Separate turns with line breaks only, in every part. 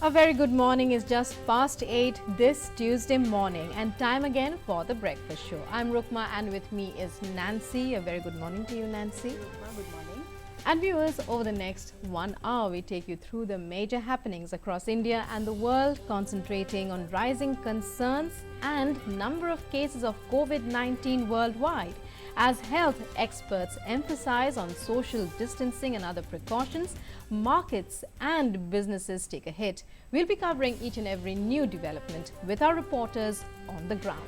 A very good morning. Is just past 8 this Tuesday morning and time again for the breakfast show. I'm Rukma and with me is Nancy. A very good morning to you, Nancy.
Rukma, good morning.
And viewers, over the next 1 hour, we take you through the major happenings across India and the world, concentrating on rising concerns and number of cases of COVID-19 worldwide, as health experts emphasize on social distancing and other precautions. Markets and businesses take a hit. We'll be covering each and every new development with our reporters on the ground.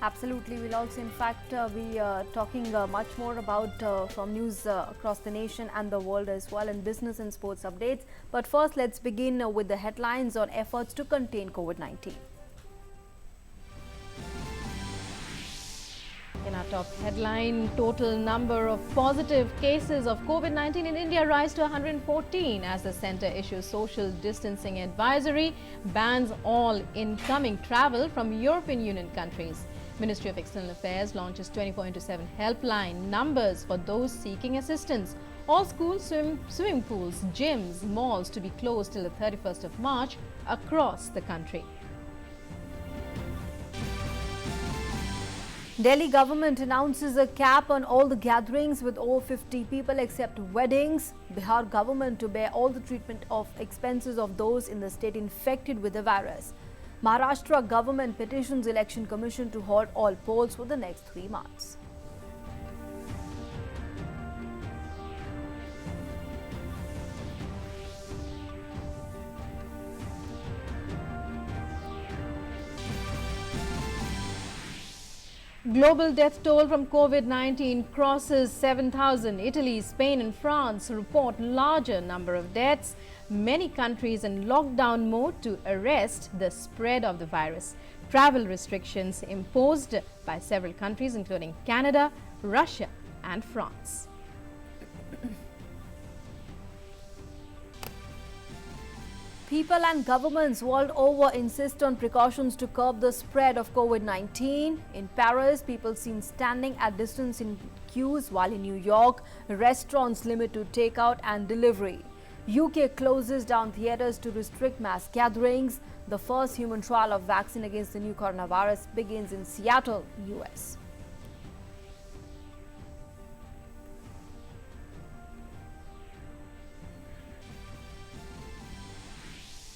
Absolutely. We'll also, in fact, be talking much more about from news across the nation and the world as well, and business and sports updates. But first, let's begin with the headlines on efforts to contain COVID-19.
In our top headline, total number of positive cases of COVID-19 in India rise to 114 as the centre issues social distancing advisory, bans all incoming travel from European Union countries. Ministry of External Affairs launches 24/7 helpline numbers for those seeking assistance. All schools, swimming pools, gyms, malls to be closed till the 31st of March across the country.
Delhi government announces a cap on all the gatherings with over 50 people except weddings. Bihar government to bear all the treatment of expenses of those in the state infected with the virus. Maharashtra government petitions Election Commission to halt all polls for the next 3 months.
Global death toll from COVID-19 crosses 7,000. Italy, Spain and France report larger number of deaths. Many countries in lockdown mode to arrest the spread of the virus. Travel restrictions imposed by several countries including Canada, Russia and France.
People and governments world over insist on precautions to curb the spread of COVID-19. In Paris, people seen standing at distance in queues, while in New York, restaurants limit to takeout and delivery. UK closes down theatres to restrict mass gatherings. The first human trial of vaccine against the new coronavirus begins in Seattle, US.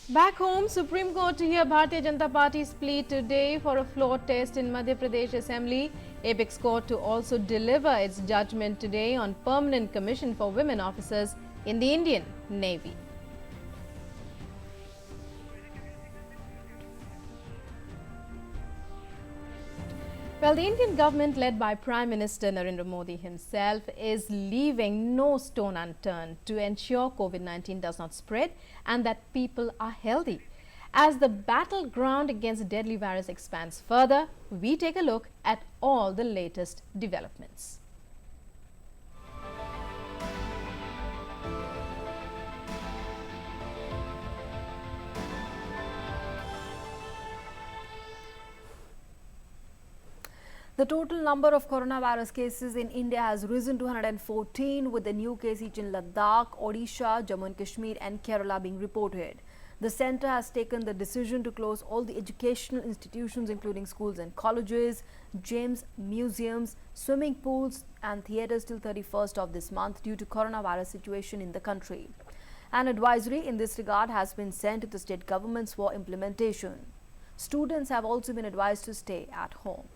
Back home, Supreme Court to hear Bharatiya Janata Party's plea today for a floor test in Madhya Pradesh Assembly. Apex Court to also deliver its judgment today on Permanent Commission for Women Officers in the Indian Navy. Well, the Indian government, led by Prime Minister Narendra Modi himself, is leaving no stone unturned to ensure COVID-19 does not spread and that people are healthy. As the battleground against the deadly virus expands further, we take a look at all the latest developments.
The total number of coronavirus cases in India has risen to 114, with the new case each in Ladakh, Odisha, Jammu and Kashmir and Kerala being reported. The centre has taken the decision to close all the educational institutions including schools and colleges, gyms, museums, swimming pools and theatres till 31st of this month due to coronavirus situation in the country. An advisory in this regard has been sent to the state governments for implementation. Students have also been advised to stay at home.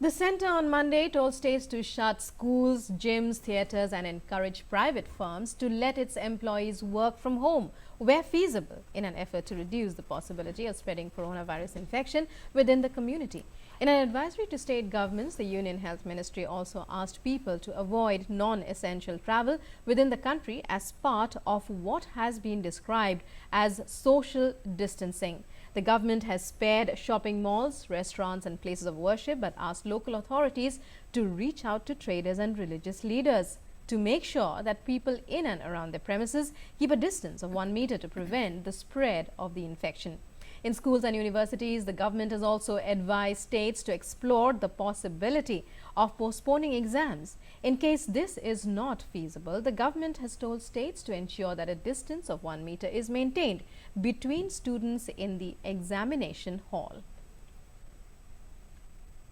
The centre on Monday told states to shut schools, gyms, theatres and encourage private firms to let its employees work from home where feasible in an effort to reduce the possibility of spreading coronavirus infection within the community. In an advisory to state governments, the Union Health Ministry also asked people to avoid non-essential travel within the country as part of what has been described as social distancing. The government has spared shopping malls, restaurants and places of worship but asked local authorities to reach out to traders and religious leaders to make sure that people in and around their premises keep a distance of 1 meter to prevent the spread of the infection. In schools and universities, the government has also advised states to explore the possibility of postponing exams. In case this is not feasible, the government has told states to ensure that a distance of 1 meter is maintained between students in the examination hall.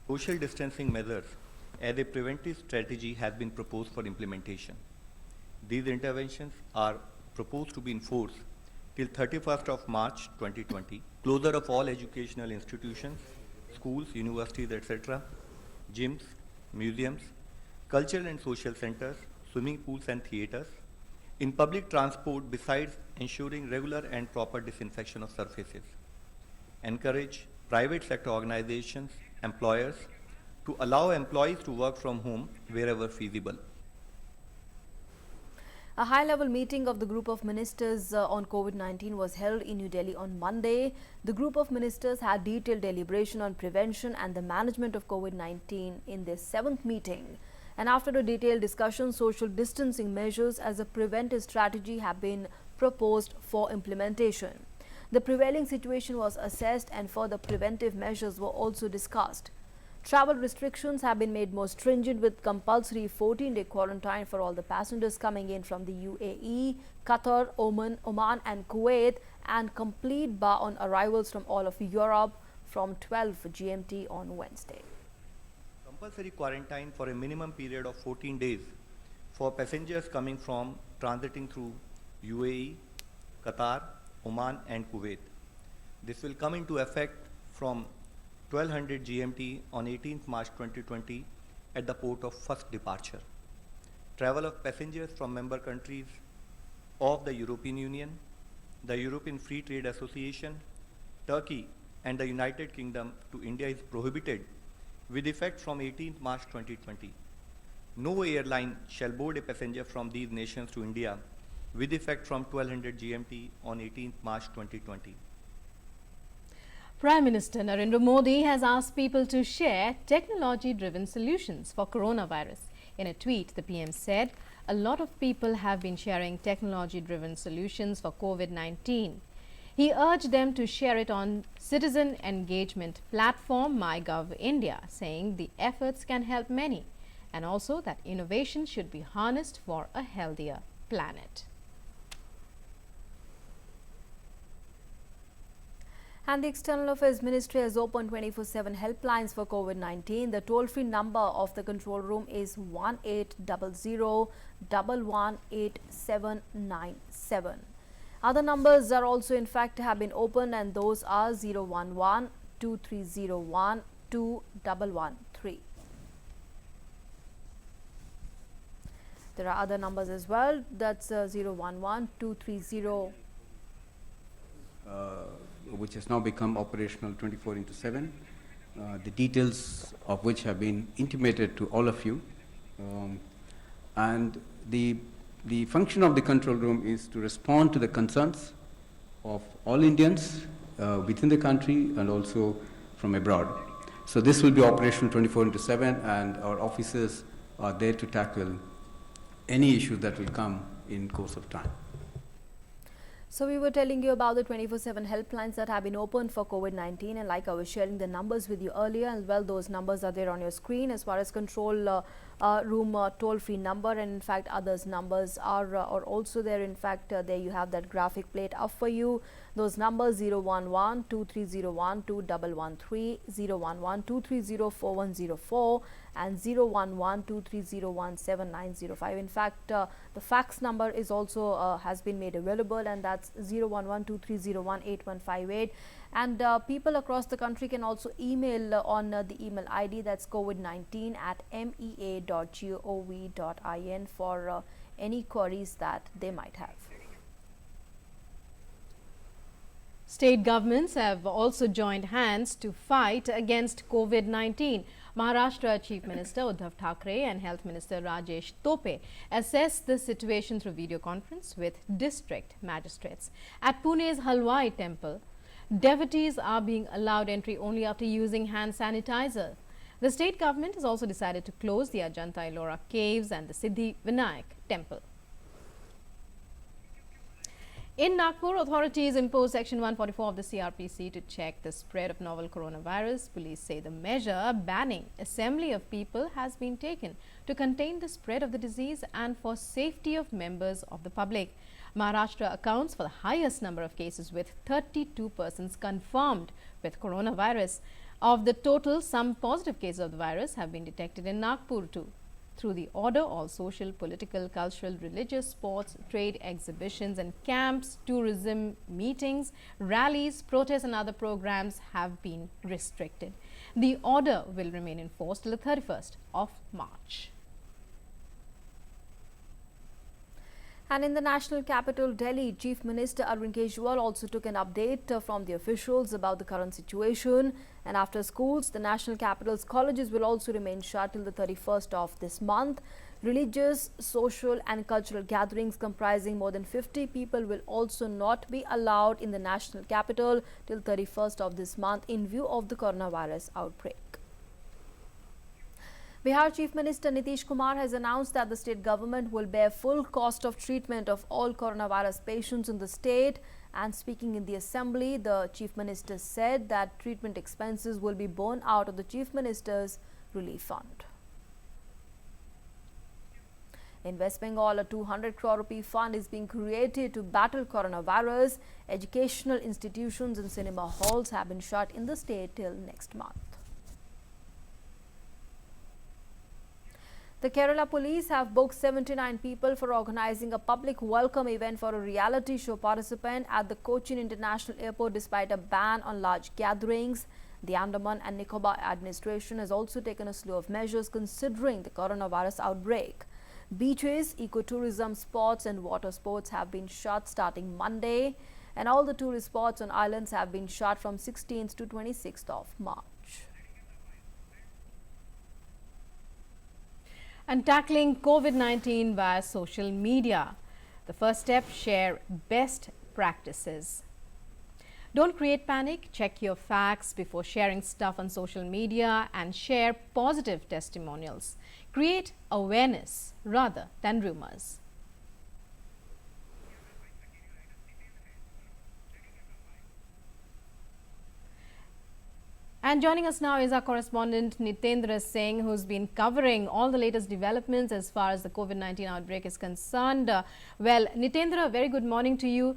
Social distancing measures as a preventive strategy has been proposed for implementation. These interventions are proposed to be enforced till 31st of March 2020. Closure of all educational institutions, schools, universities, etc., gyms, museums, cultural and social centers, swimming pools and theatres. In public transport, besides ensuring regular and proper disinfection of surfaces. Encourage private sector organizations, employers, to allow employees to work from home wherever feasible.
A high-level meeting of the group of ministers on COVID-19 was held in New Delhi on Monday. The group of ministers had detailed deliberation on prevention and the management of COVID-19 in their 7th meeting. And after a detailed discussion, social distancing measures as a preventive strategy have been proposed for implementation. The prevailing situation was assessed and further preventive measures were also discussed. Travel restrictions have been made more stringent with compulsory 14-day quarantine for all the passengers coming in from the UAE, Qatar, Oman and Kuwait, and complete bar on arrivals from all of Europe from 12 GMT on Wednesday.
Compulsory quarantine for a minimum period of 14 days for passengers coming from transiting through UAE, Qatar, Oman and Kuwait. This will come into effect from 1200 GMT on 18th March 2020 at the port of first departure. Travel of passengers from member countries of the European Union, the European Free Trade Association, Turkey and the United Kingdom to India is prohibited with effect from 18th March 2020. No airline shall board a passenger from these nations to India with effect from 1200 GMT on 18th March 2020.
Prime Minister Narendra Modi has asked people to share technology-driven solutions for coronavirus. In a tweet, the PM said, "A lot of people have been sharing technology-driven solutions for COVID-19. He urged them to share it on citizen engagement platform MyGovIndia, saying the efforts can help many, and also that innovation should be harnessed for a healthier planet."
And the External Affairs Ministry has opened 24/7 helplines for COVID-19. The toll-free number of the control room is 1800-118797. Other numbers are also in fact have been opened, and those are 011-2301-2113. There are other numbers as well. That's 011-230.
Which has now become operational 24/7, the details of which have been intimated to all of you. And the function of the control room is to respond to the concerns of all Indians within the country and also from abroad. So this will be operational 24/7, and our officers are there to tackle any issues that will come in course of time.
So we were telling you about the 24/7 helplines that have been opened for COVID-19, and like I was sharing the numbers with you earlier, and well, those numbers are there on your screen as far as control room toll-free number, and in fact others numbers are also there. In fact, there you have that graphic plate up for you. Those numbers 011-2301-2113, 011-230-4104 and 011-230-17905. In fact, the fax number is also has been made available, and that's 011-2301-8158. And people across the country can also email on the email ID, that's covid19@mea.gov.in for any queries that they might have.
State governments have also joined hands to fight against COVID-19. Maharashtra Chief Minister Uddhav Thackeray and Health Minister Rajesh Tope assessed the situation through video conference with district magistrates. At Pune's Halwai temple, devotees are being allowed entry only after using hand sanitizer. The state government has also decided to close the Ajanta Ellora caves and the Siddhi Vinayak temple. In Nagpur, authorities imposed Section 144 of the CRPC to check the spread of novel coronavirus. Police say the measure banning assembly of people has been taken to contain the spread of the disease and for safety of members of the public. Maharashtra accounts for the highest number of cases, with 32 persons confirmed with coronavirus. Of the total, some positive cases of the virus have been detected in Nagpur too. Through the order, all social, political, cultural, religious, sports, trade, exhibitions and camps, tourism, meetings, rallies, protests and other programs have been restricted. The order will remain in force till the 31st of March.
And in the national capital, Delhi, Chief Minister Arvind Kejriwal also took an update from the officials about the current situation. And after schools, the national capital's colleges will also remain shut till the 31st of this month. Religious, social and cultural gatherings comprising more than 50 people will also not be allowed in the national capital till 31st of this month in view of the coronavirus outbreak. Bihar Chief Minister Nitish Kumar has announced that the state government will bear full cost of treatment of all coronavirus patients in the state. And speaking in the assembly, the Chief Minister said that treatment expenses will be borne out of the Chief Minister's Relief Fund. In West Bengal, a 200 crore rupee fund is being created to battle coronavirus. Educational institutions and cinema halls have been shut in the state till next month. The Kerala police have booked 79 people for organizing a public welcome event for a reality show participant at the Cochin International Airport despite a ban on large gatherings. The Andaman and Nicobar administration has also taken a slew of measures considering the coronavirus outbreak. Beaches, ecotourism spots and water sports have been shut starting Monday, and all the tourist spots on islands have been shut from 16th to 26th of March.
And tackling COVID-19 via social media. The first step, share best practices. Don't create panic, check your facts before sharing stuff on social media and share positive testimonials. Create awareness rather than rumors. And joining us now is our correspondent Nitendra Singh, who's been covering all the latest developments as far as the COVID-19 outbreak is concerned. Well, Nitendra, very good morning to you.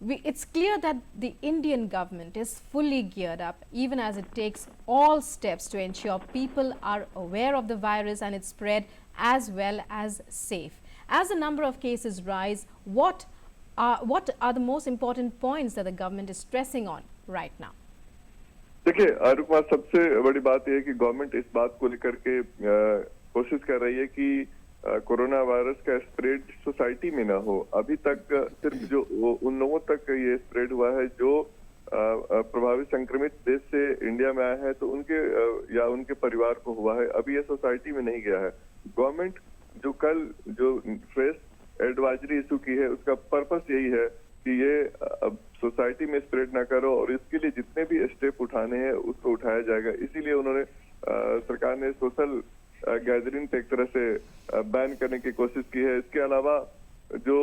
It's clear that the Indian government is fully geared up, even as it takes all steps to ensure people are aware of the virus and its spread, as well as safe. As the number of cases rise, what are the most important points that the government is stressing on right now?
देखिए रुकमा, सबसे बड़ी बात यह है कि government इस बात को लेकर के कोशिश कर रही है कि कोरोना वायरस का स्प्रेड सोसाइटी में ना हो। अभी तक सिर्फ जो उन लोगों तक ये स्प्रेड हुआ है जो प्रभावित संक्रमित देश से इंडिया में आए हैं, तो उनके या उनके परिवार को हुआ है। अभी ये सोसाइटी में नहीं गया है। गवर्नमेंट जो कल जो फ्रेश एडवाइजरी इशू की है, उसका पर्पस यही है कि ये सोसाइटी में स्प्रेड ना करो और इसके लिए जितने भी स्टेप उठाने हैं उसको उठाया जाएगा। इसीलिए उन्होंने सरकार ने सोशल गैदरिंग एक तरह से बैन करने की कोशिश की है। इसके अलावा जो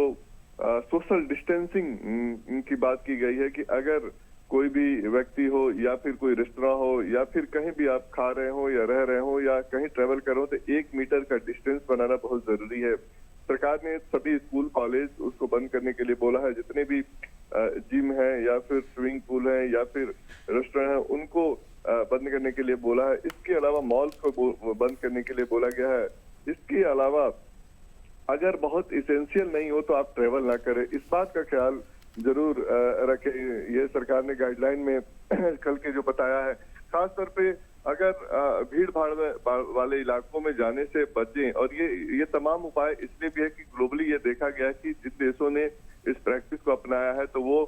सोशल डिस्टेंसिंग की बात की गई है कि अगर कोई भी व्यक्ति हो या फिर कोई रेस्टोरेंट हो या फिर कहीं भी आप खा रहे हो या रह रहे हो या कहीं ट्रेवल कर रहे हो, तो 1 मीटर का डिस्टेंस बनाना बहुत जरूरी है। सरकार ने सभी स्कूल कॉलेज उसको बंद करने के लिए बोला है। जितने भी जिम है या फिर स्विमिंग पूल है या फिर रेस्टोरेंट है, उनको बंद करने के लिए बोला है। इसके अलावा मॉल्स को बंद करने के लिए बोला गया है। इसके अलावा अगर बहुत इसेंशियल नहीं हो तो आप ट्रेवल ना करें, इस बात का ख्याल जरूर रखें। ये सरकार ने गाइडलाइन में कल के जो बताया है, खासतौर पे अगर भीड़ भाड़ वाले इलाकों में जाने से बचें। और ये तमाम उपाय इसलिए भी है कि ग्लोबली ये देखा गया है कि जिन देशों ने इस प्रैक्टिस को अपनाया है तो वो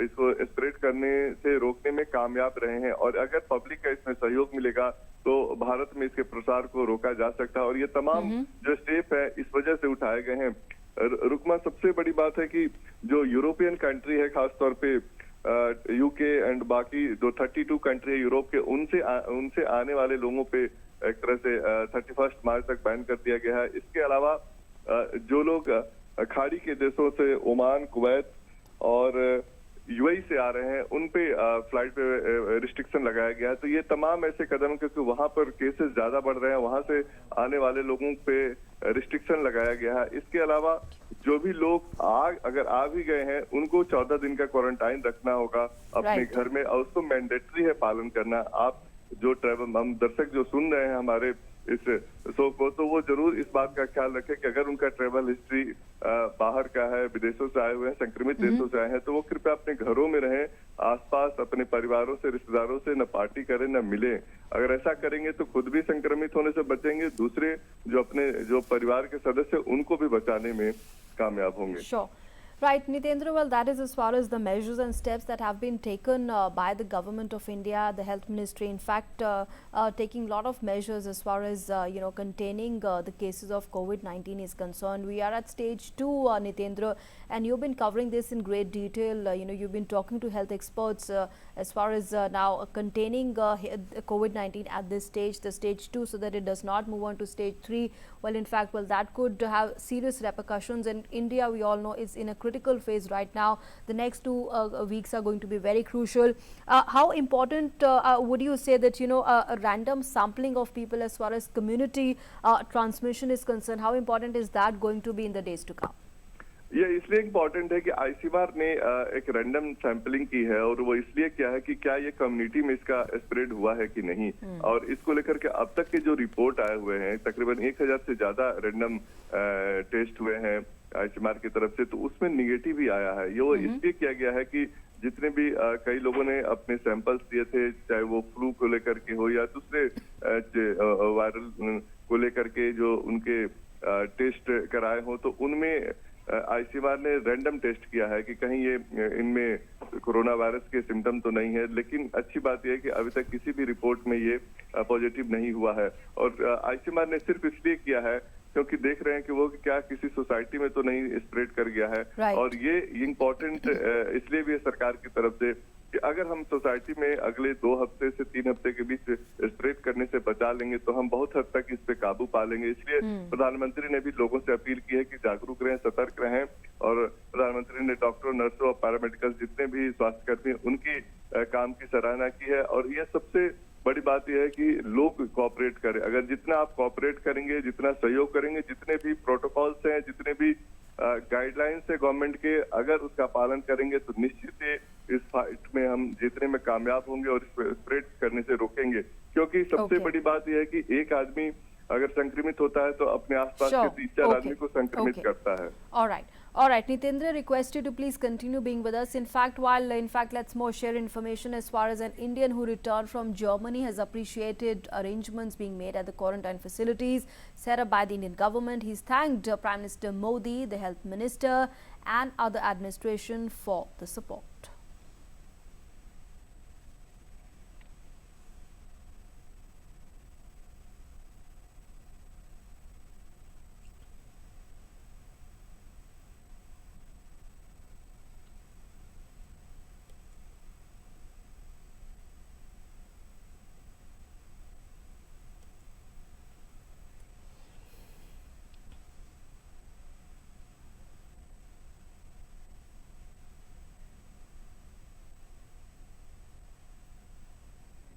इसको स्प्रेड करने से रोकने में कामयाब रहे हैं। और अगर पब्लिक का इसमें सहयोग मिलेगा तो भारत में इसके प्रसार को रोका जा सकता है। और ये तमाम जो स्टेप है इस वजह से उठाए गए हैं। रुकमा, सबसे बड़ी बात है कि जो यूरोपियन कंट्री है, खासतौर पे यूके एंड बाकी जो 32 कंट्री है यूरोप के, उनसे आने वाले लोगों पे एक तरह से 31 मार्च तक बैन कर दिया गया है। इसके अलावा जो लोग खाड़ी के देशों से ओमान, कुवैत और यूएई से आ रहे हैं उन पे फ्लाइट पे रिस्ट्रिक्शन लगाया गया है। तो ये तमाम ऐसे कदम, क्योंकि वहां पर केसेस ज्यादा बढ़ रहे हैं, वहां से आने वाले लोगों पे रिस्ट्रिक्शन लगाया गया है। इसके अलावा जो भी लोग अगर आ भी गए हैं उनको 14 दिन का क्वारंटाइन रखना होगा अपने घर में, और उसको मैंडेटरी है पालन करना। आप जो ट्रैवल, हम दर्शक जो सुन रहे हैं हमारे इस शो को, तो वो जरूर इस बात का ख्याल रखें कि अगर उनका ट्रैवल हिस्ट्री बाहर का है, विदेशों से आए हुए हैं, संक्रमित देशों से आए हैं, तो वो कृपया अपने घरों में रहें, आसपास अपने परिवारों से, रिश्तेदारों से न पार्टी करें न मिलें। अगर ऐसा करेंगे तो खुद भी संक्रमित होने से बचेंगे, दूसरे जो परिवार के सदस्य उनको भी बचाने में कामयाब होंगे।
Sure. Right, Nitendra, well, that is as far as the measures and steps that have been taken by the government of India, the health ministry, in fact, taking a lot of measures as far as, containing the cases of COVID-19 is concerned. We are at stage 2, Nitendra, and you've been covering this in great detail. You've been talking to health experts as far as now containing COVID-19 at this stage, the stage 2, so that it does not move on to stage 3. Well, in fact, that could have serious repercussions, and India, we all know, is in a critical phase right now. The next 2 weeks are going to be very crucial. How important would you say that, a random sampling of people as far as community transmission is concerned, how important is that going to be in the days to come?
ये इसलिए important है कि ICMR ने एक random sampling की है, और वो इसलिए क्या है कि क्या ये कम्युनिटी में इसका स्प्रेड हुआ है कि नहीं। और इसको लेकर के अब तक के जो रिपोर्ट आए हुए हैं, तकरीबन 1000 से ज्यादा रैंडम टेस्ट हुए हैं आईसीएमआर की तरफ से, तो उसमें निगेटिव ही आया है। ये वो इसलिए किया गया है कि जितने भी कई लोगों ने अपने सैंपल्स दिए थे, चाहे वो फ्लू को लेकर के हो या दूसरे वायरल को लेकर के जो उनके टेस्ट कराए हो, तो उनमें आईसीएमआर ने रैंडम टेस्ट किया है कि कहीं ये इनमें कोरोना वायरस के सिम्टम तो नहीं है। लेकिन अच्छी बात यह है कि अभी तक किसी भी रिपोर्ट में ये पॉजिटिव नहीं हुआ है, और आईसीएमआर ने सिर्फ इसलिए किया है क्योंकि देख रहे हैं कि वो क्या किसी सोसाइटी में तो नहीं स्प्रेड कर गया है।
Right.
और ये इम्पोर्टेंट इसलिए भी है सरकार की तरफ से कि अगर हम सोसाइटी में अगले 2 हफ्ते से 3 हफ्ते के बीच स्प्रेड करने से बचा लेंगे तो हम बहुत हद तक इस पे काबू पा लेंगे। इसलिए प्रधानमंत्री ने भी लोगों से अपील की है कि जागरूक रहें, सतर्क रहें, और प्रधानमंत्री ने डॉक्टरों, नर्सों और पैरामेडिकल जितने भी स्वास्थ्यकर्मी उनकी काम की सराहना की है। और यह सबसे बड़ी बात यह है कि लोग कोऑपरेट करें। अगर जितना आप कोऑपरेट करेंगे, जितना सहयोग करेंगे, जितने भी प्रोटोकॉल्स हैं, जितने भी गाइडलाइंस है गवर्नमेंट के, अगर उसका पालन करेंगे तो निश्चित ही इस फाइट में हम जीतने में कामयाब होंगे और इस स्प्रेड करने से रोकेंगे। क्योंकि सबसे बड़ी बात यह है कि एक आदमी अगर संक्रमित होता है तो अपने आसपास के 3-4 आदमी को संक्रमित करता है।
All right, Nitendra, request you to please continue being with us. In fact, let's more share information as far as an Indian who returned from Germany has appreciated arrangements being made at the quarantine facilities set up by the Indian government. He's thanked Prime Minister Modi, the Health Minister, and other administration for the support.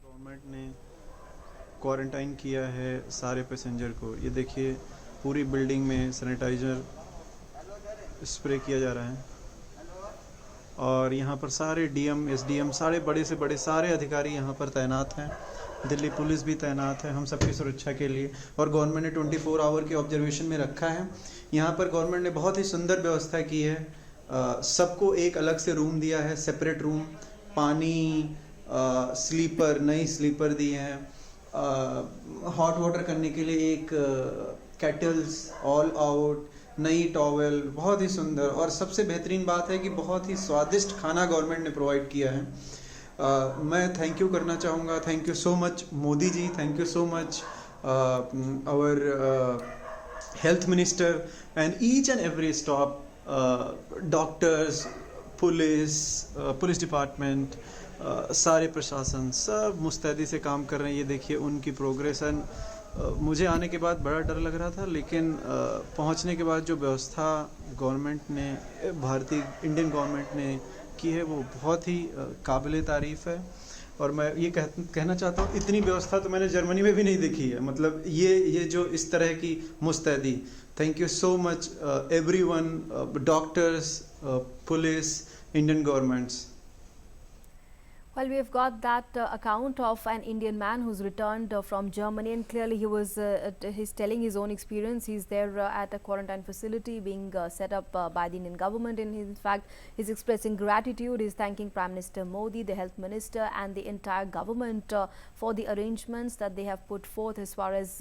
Government ने quarantine किया है सारे passenger को। ये देखिए पूरी building में sanitiser spray किया जा रहा है, और यहाँ पर सारे डीएम, एसडीएम, सारे बड़े से बड़े सारे अधिकारी यहाँ पर तैनात हैं। दिल्ली पुलिस भी तैनात है हम सबकी सुरक्षा के लिए, और गवर्नमेंट ने 24 आवर के ऑब्जर्वेशन में रखा है। यहाँ पर गवर्नमेंट ने बहुत ही सुंदर व्यवस्था की है। सबको एक अलग से रूम दिया है, सेपरेट रूम, पानी, स्लीपर, नई स्लीपर दिए हैं, हॉट वाटर करने के लिए एक केटल्स, ऑल आउट, नई टॉवेल, बहुत ही सुंदर। और सबसे बेहतरीन बात है कि बहुत ही स्वादिष्ट खाना गवर्नमेंट ने प्रोवाइड किया है। मैं थैंक यू करना चाहूँगा। Thank you so much Modi ji, thank you so much our health minister and each and every staff, doctors, police department, सारे प्रशासन सब मुस्तैदी से काम कर रहे हैं। ये देखिए उनकी प्रोग्रेस, एंड मुझे आने के बाद बड़ा डर लग रहा था, लेकिन पहुंचने के बाद जो व्यवस्था गवर्नमेंट ने, इंडियन गवर्नमेंट ने की है वो बहुत ही काबिले तारीफ़ है। और मैं ये कहना चाहता हूँ, इतनी व्यवस्था तो मैंने जर्मनी में भी नहीं देखी है। मतलब ये जो इस तरह की मुस्तैदी, thank you so much everyone, doctors, police, Indian governments.
Well, we have got that account of an Indian man who's returned from Germany, and clearly he's telling his own experience. He's there at a quarantine facility being set up by the Indian government, and in fact he's expressing gratitude. He's thanking Prime Minister Modi, the health minister and the entire government for the arrangements that they have put forth as far as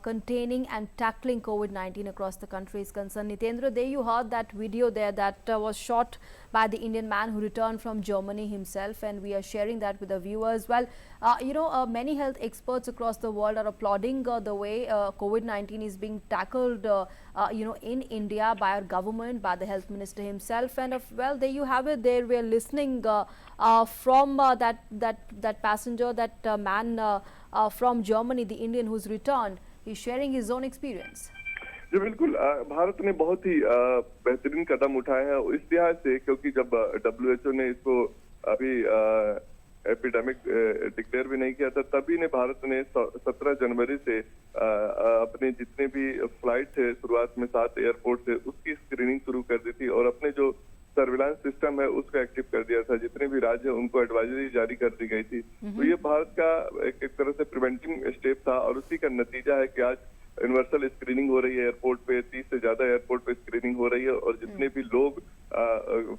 containing and tackling COVID-19 across the country is concerned. Nitendra, there you heard that video there that was shot by the Indian man who returned from Germany himself, and we are sharing that with the viewers. Well, many health experts across the world are applauding the way COVID-19 is being tackled, in India by our government, by the health minister himself. And well, there you have it. There we are listening from that passenger, that man from Germany, the Indian who's returned. He's sharing his own experience.
जी बिल्कुल, भारत ने बहुत ही बेहतरीन कदम उठाए हैं इस लिहाज से, क्योंकि जब WHO ने इसको अभी एपिडेमिक डिक्लेयर भी नहीं किया था, तभी ने भारत ने 17 जनवरी से अपने जितने भी फ्लाइट थे, शुरुआत में 7 एयरपोर्ट से, उसकी स्क्रीनिंग शुरू कर दी थी और अपने जो सर्विलांस सिस्टम है उसको एक्टिव कर दिया था। जितने भी राज्य उनको एडवाइजरी जारी कर दी गई थी। तो ये भारत का एक तरह से प्रिवेंटिव स्टेप था और उसी का नतीजा है कि आज यूनिवर्सल स्क्रीनिंग हो रही है एयरपोर्ट पे, 30 से ज्यादा एयरपोर्ट पे स्क्रीनिंग हो रही है और जितने भी लोग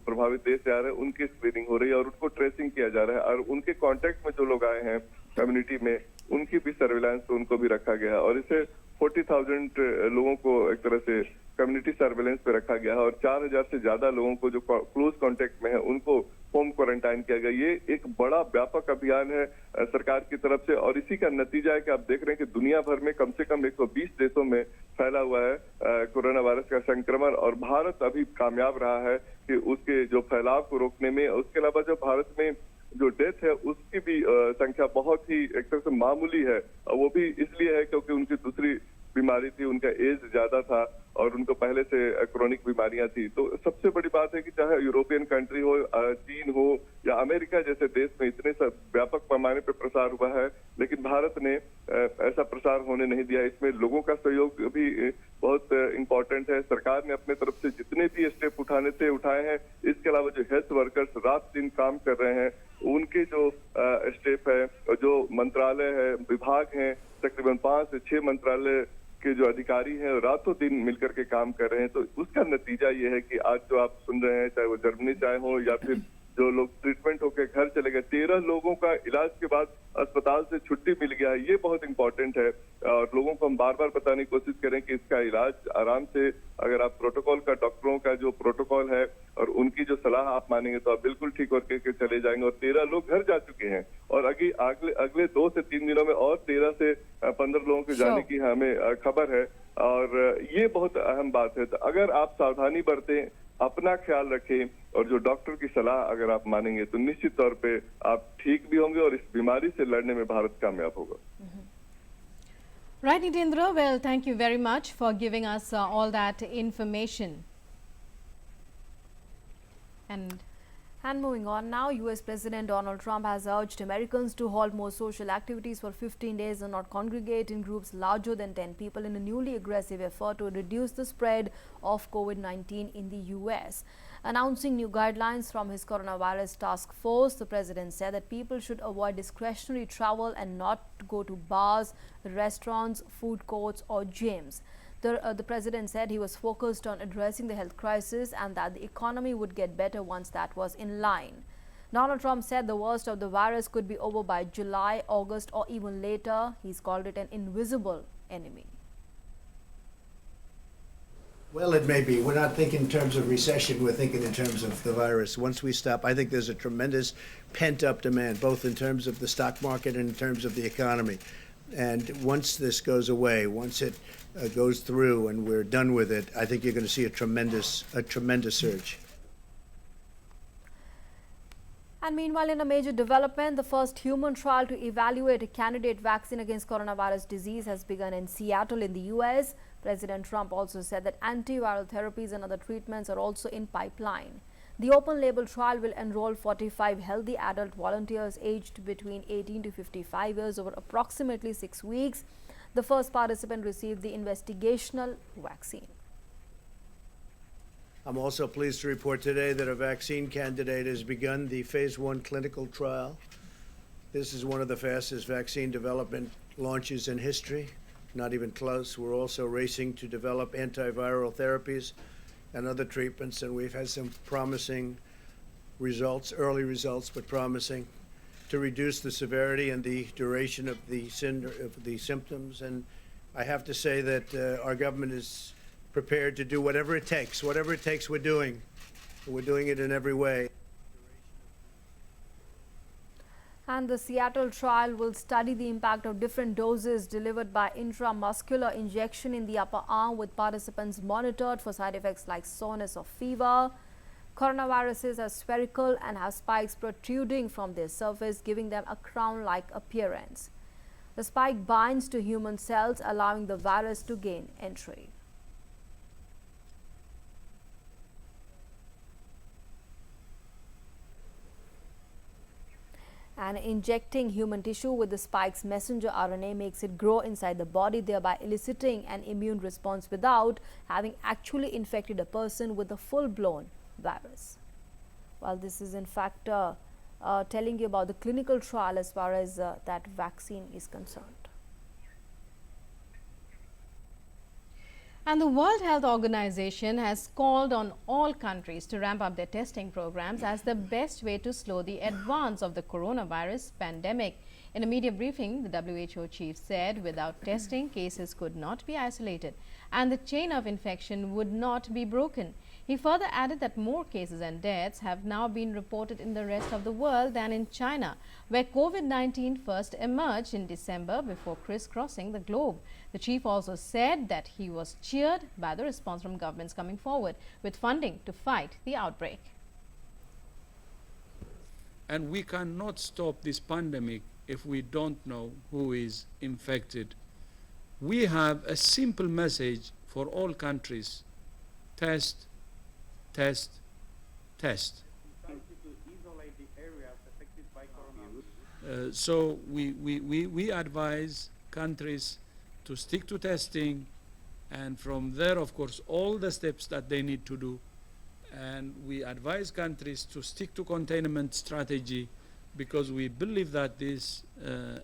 प्रभावित देश से आ रहे हैं उनकी स्क्रीनिंग हो रही है और उनको ट्रेसिंग किया जा रहा है और उनके कांटेक्ट में जो लोग आए हैं कम्युनिटी में उनकी भी सर्विलांस पे उनको भी रखा गया है और इसे 40,000 लोगों को एक तरह से कम्युनिटी सर्विलेंस पे रखा गया है और 4,000 से ज्यादा लोगों को जो क्लोज कांटेक्ट में है उनको होम क्वारंटाइन किया गया। ये एक बड़ा व्यापक अभियान है सरकार की तरफ से और इसी का नतीजा है कि आप देख रहे हैं कि दुनिया भर में कम से कम 120 देशों में फैला हुआ है कोरोना वायरस का संक्रमण और भारत अभी कामयाब रहा है कि उसके जो फैलाव को रोकने में। उसके अलावा जो भारत में जो डेथ है उसकी भी संख्या बहुत ही एक तरह से मामूली है। वो भी इसलिए है क्योंकि उनकी दूसरी बीमारी थी, उनका एज ज्यादा था और उनको पहले से क्रोनिक बीमारियां थी। तो सबसे बड़ी बात है कि चाहे यूरोपियन कंट्री हो, चीन हो या अमेरिका जैसे देश में इतने व्यापक पैमाने पे प्रसार हुआ है, लेकिन भारत ने ऐसा प्रसार होने नहीं दिया। इसमें लोगों का सहयोग भी बहुत इम्पोर्टेंट है। सरकार ने अपने तरफ से जितने भी स्टेप उठाने थे उठाए हैं। इसके अलावा जो हेल्थ वर्कर्स रात दिन काम कर रहे हैं उनके जो स्टेप है, जो मंत्रालय है, विभाग हैं, तकरीबन 5 से 6 मंत्रालय के जो अधिकारी हैं रातों दिन मिलकर के काम कर रहे हैं। तो उसका नतीजा ये है कि आज जो आप सुन रहे हैं, चाहे वो जर्मनी चाहे हो या फिर जो लोग ट्रीटमेंट होकर घर चले गए, 13 लोगों का इलाज के बाद अस्पताल से छुट्टी मिल गया है। ये बहुत इंपॉर्टेंट है और लोगों को हम बार बार बताने की कोशिश करें कि इसका इलाज आराम से, अगर आप प्रोटोकॉल का, डॉक्टरों का जो प्रोटोकॉल है और उनकी जो सलाह आप मानेंगे तो आप बिल्कुल ठीक होकर के चले जाएंगे। और 13 लोग घर जा चुके हैं और अगले 2 से 3 दिनों में और 13 से 15 लोगों के जाने की हमें खबर है और ये बहुत अहम बात है। तो अगर आप सावधानी बरतें, अपना ख्याल रखें और जो डॉक्टर की सलाह अगर आप मानेंगे तो निश्चित तौर पे आप ठीक भी होंगे और इस बीमारी से लड़ने में भारत कामयाब होगा।
Right, Nitendra. Well, thank you very much for giving us all that information.
And moving on now, US President Donald Trump has urged Americans to halt more social activities for 15 days and not congregate in groups larger than 10 people in a newly aggressive effort to reduce the spread of COVID-19 in the US. Announcing new guidelines from his coronavirus task force, the president said that people should avoid discretionary travel and not go to bars, restaurants, food courts or gyms. The president said he was focused on addressing the health crisis and that the economy would get better once that was in line. Donald Trump said the worst of the virus could be over by July, August or even later. He's called it an invisible enemy.
Well, it may be. We're not thinking in terms of recession. We're thinking in terms of the virus. Once we stop, I think there's a tremendous pent-up demand, both in terms of the stock market and in terms of the economy. And once this goes away, once it goes through and we're done with it, I think you're going to see a tremendous surge.
And meanwhile, in a major development, the first human trial to evaluate a candidate vaccine against coronavirus disease has begun in Seattle in the US. President Trump also said that antiviral therapies and other treatments are also in pipeline. The open-label trial will enroll 45 healthy adult volunteers aged between 18 to 55 years over approximately 6 weeks. The first participant received the investigational vaccine.
I'm also pleased to report today that a vaccine candidate has begun the phase 1 clinical trial. This is one of the fastest vaccine development launches in history, not even close. We're also racing to develop antiviral therapies and other treatments, and we've had some promising results, early results, but promising, to reduce the severity and the duration of the symptoms. And I have to say that our government is prepared to do whatever it takes. Whatever it takes, we're doing. We're doing it in every way.
And the Seattle trial will study the impact of different doses delivered by intramuscular injection in the upper arm, with participants monitored for side effects like soreness or fever. Coronaviruses are spherical and have spikes protruding from their surface, giving them a crown-like appearance. The spike binds to human cells, allowing the virus to gain entry. And injecting human tissue with the spike's messenger RNA makes it grow inside the body, thereby eliciting an immune response without having actually infected a person with a full-blown virus. Well, this is in fact telling you about the clinical trial as far as that vaccine is concerned.
And the World Health Organization has called on all countries to ramp up their testing programs as the best way to slow the advance of the coronavirus pandemic. In a media briefing, the WHO chief said without testing, cases could not be isolated and the chain of infection would not be broken. He further added that more cases and deaths have now been reported in the rest of the world than in China, where COVID-19 first emerged in December before crisscrossing the globe. The chief also said that he was cheered by the response from governments coming forward with funding to fight the outbreak.
And we cannot stop this pandemic if we don't know who is infected. We have a simple message for all countries: test, test, test. So we advise countries to stick to testing, and from there, of course, all the steps that they need to do. And we advise countries to stick to containment strategy, because we believe that these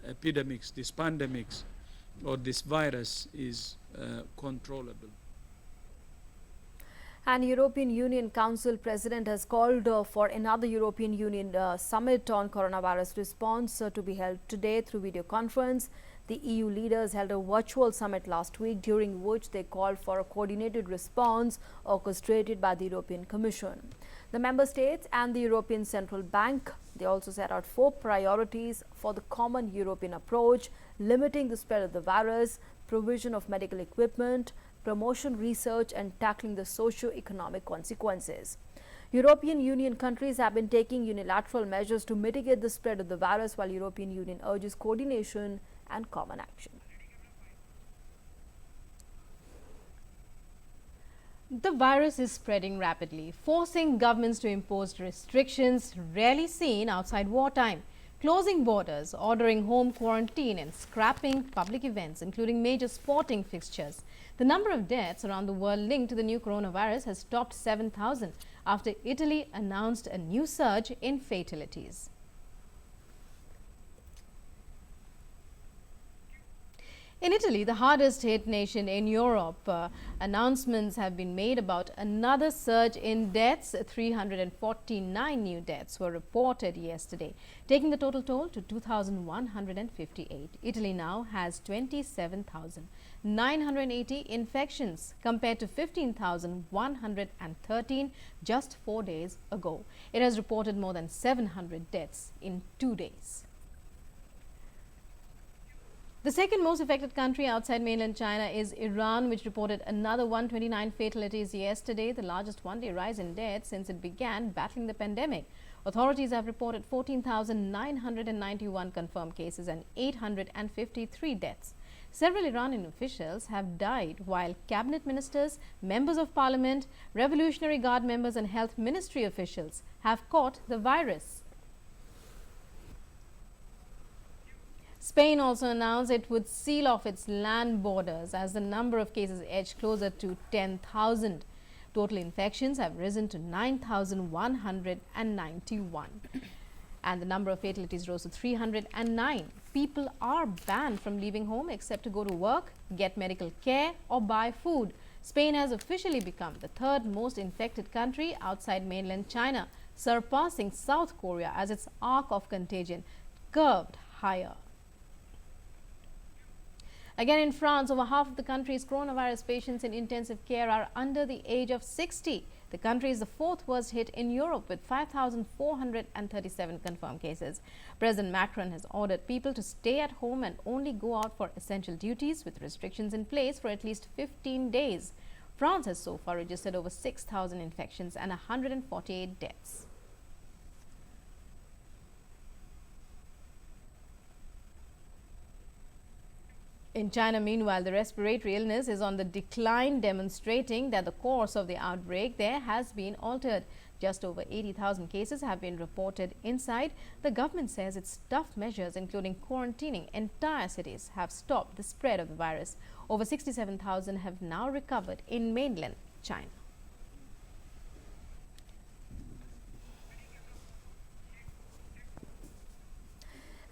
epidemics, these pandemics, or this virus is controllable.
And European Union Council President has called for another European Union summit on coronavirus response to be held today through video conference. The EU leaders held a virtual summit last week, during which they called for a coordinated response orchestrated by the European Commission. The member states and the European Central Bank, they also set out 4 priorities for the common European approach: limiting the spread of the virus, provision of medical equipment, promotion research, and tackling the socio-economic consequences. European Union countries have been taking unilateral measures to mitigate the spread of the virus, while European Union urges coordination and common action.
The virus is spreading rapidly, forcing governments to impose restrictions rarely seen outside wartime, closing borders, ordering home quarantine, and scrapping public events, including major sporting fixtures. The number of deaths around the world linked to the new coronavirus has topped 7,000 after Italy announced a new surge in fatalities. In Italy, the hardest hit nation in Europe, announcements have been made about another surge in deaths. 349 new deaths were reported yesterday, taking the total toll to 2,158. Italy now has 27,980 infections compared to 15,113 just 4 days ago. It has reported more than 700 deaths in 2 days. The second most affected country outside mainland China is Iran, which reported another 129 fatalities yesterday, the largest one-day rise in deaths since it began battling the pandemic. Authorities have reported 14,991 confirmed cases and 853 deaths. Several Iranian officials have died, while cabinet ministers, members of parliament, Revolutionary Guard members and health ministry officials have caught the virus. Spain also announced it would seal off its land borders as the number of cases edged closer to 10,000. Total infections have risen to 9,191. And the number of fatalities rose to 309. People are banned from leaving home except to go to work, get medical care or buy food. Spain has officially become the third most infected country outside mainland China, surpassing South Korea as its arc of contagion curved higher. Again, in France, over half of the country's coronavirus patients in intensive care are under the age of 60. The country is the fourth worst hit in Europe with 5,437 confirmed cases. President Macron has ordered people to stay at home and only go out for essential duties, with restrictions in place for at least 15 days. France has so far registered over 6,000 infections and 148 deaths. In China, meanwhile, the respiratory illness is on the decline, demonstrating that the course of the outbreak there has been altered. Just over 80,000 cases have been reported inside. The government says its tough measures, including quarantining entire cities, have stopped the spread of the virus. Over 67,000 have now recovered in mainland China.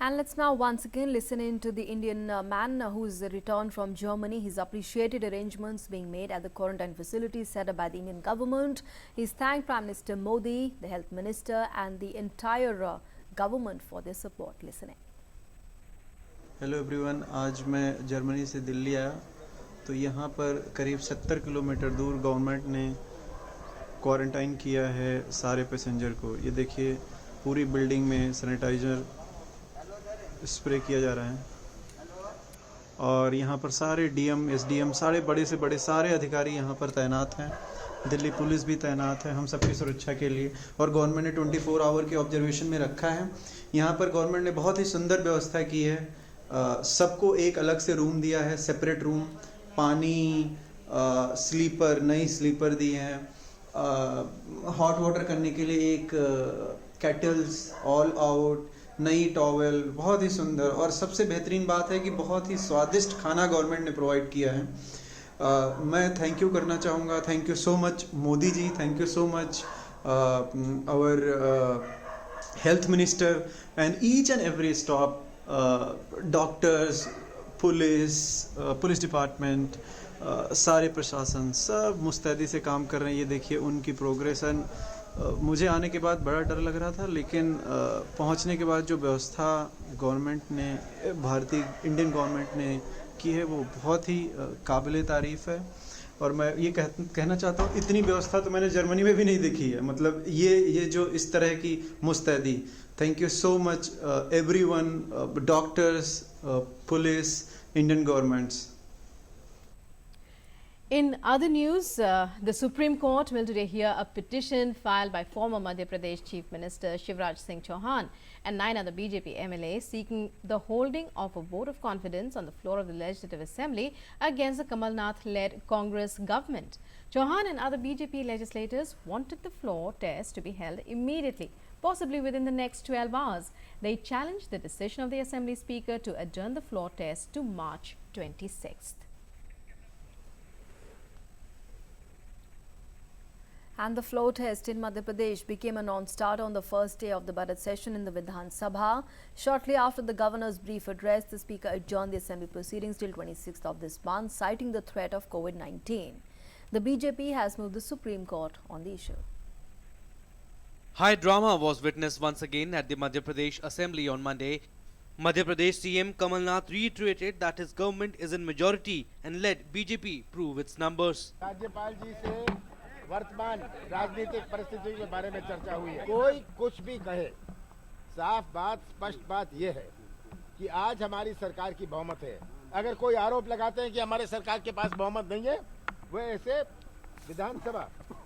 And let's now once again listen in to the Indian man who's returned from Germany. He's appreciated arrangements being made at the quarantine facilities set up by the Indian government. He's thanked Prime Minister Modi, the Health Minister and the entire government for their support. Listening.
Hello everyone, आज मैं Germany से दिल्ली आया तो यहाँ पर करीब 70 kilometre दूर government ने क्वारंटाइन किया है सारे पैसेंजर को। ये देखिए, पूरी बिल्डिंग में सैनिटाइजर स्प्रे किया जा रहा है और यहाँ पर सारे डीएम, एसडीएम, सारे बड़े से बड़े सारे अधिकारी यहाँ पर तैनात हैं। दिल्ली पुलिस भी तैनात है हम सबकी सुरक्षा के लिए और गवर्नमेंट ने 24 आवर के ऑब्जर्वेशन में रखा है। यहाँ पर गवर्नमेंट ने बहुत ही सुंदर व्यवस्था की है। सबको एक अलग से रूम दिया है, सेपरेट रूम, पानी, स्लीपर, नई स्लीपर दी हैं, हॉट वाटर करने के लिए एक केटल्स, ऑल आउट, नई टॉवेल, बहुत ही सुंदर। और सबसे बेहतरीन बात है कि बहुत ही स्वादिष्ट खाना गवर्नमेंट ने प्रोवाइड किया है। मैं थैंक यू करना चाहूँगा। Thank you so much Modi ji, thank you so much our health minister and each and every staff, doctors, police department, सारे प्रशासन सब मुस्तैदी से काम कर रहे हैं। ये देखिए उनकी प्रोग्रेसन। मुझे आने के बाद बड़ा डर लग रहा था, लेकिन पहुंचने के बाद जो व्यवस्था गवर्नमेंट ने, भारतीय इंडियन गवर्नमेंट ने की है वो बहुत ही काबिले तारीफ़ है। और मैं ये कहना चाहता हूँ, इतनी व्यवस्था तो मैंने जर्मनी में भी नहीं देखी है। मतलब ये जो इस तरह की मुस्तैदी, thank you so much everyone, doctors, police, Indian governments.
In other news, the Supreme Court will today hear a petition filed by former Madhya Pradesh Chief Minister Shivraj Singh Chauhan and 9 other BJP MLAs seeking the holding of a vote of confidence on the floor of the Legislative Assembly against the Kamal Nath-led Congress government. Chauhan and other BJP legislators wanted the floor test to be held immediately, possibly within the next 12 hours. They challenged the decision of the Assembly Speaker to adjourn the floor test to March 26th.
And the floor test in Madhya Pradesh became a non-starter on the first day of the budget session in the Vidhan Sabha. Shortly after the governor's brief address, the speaker adjourned the assembly proceedings till 26th of this month, citing the threat of COVID-19. The BJP has moved the Supreme Court on the issue.
High drama was witnessed once again at the Madhya Pradesh Assembly on Monday. Madhya Pradesh CM Kamal Nath reiterated that his government is in majority and let BJP prove its numbers.
वर्तमान राजनीतिक परिस्थिति के बारे में चर्चा हुई है। कोई कुछ भी कहे, साफ बात, स्पष्ट बात यह है कि आज हमारी सरकार की बहुमत है। अगर कोई आरोप लगाते हैं कि हमारे सरकार के पास बहुमत नहीं है, वो ऐसे विधानसभा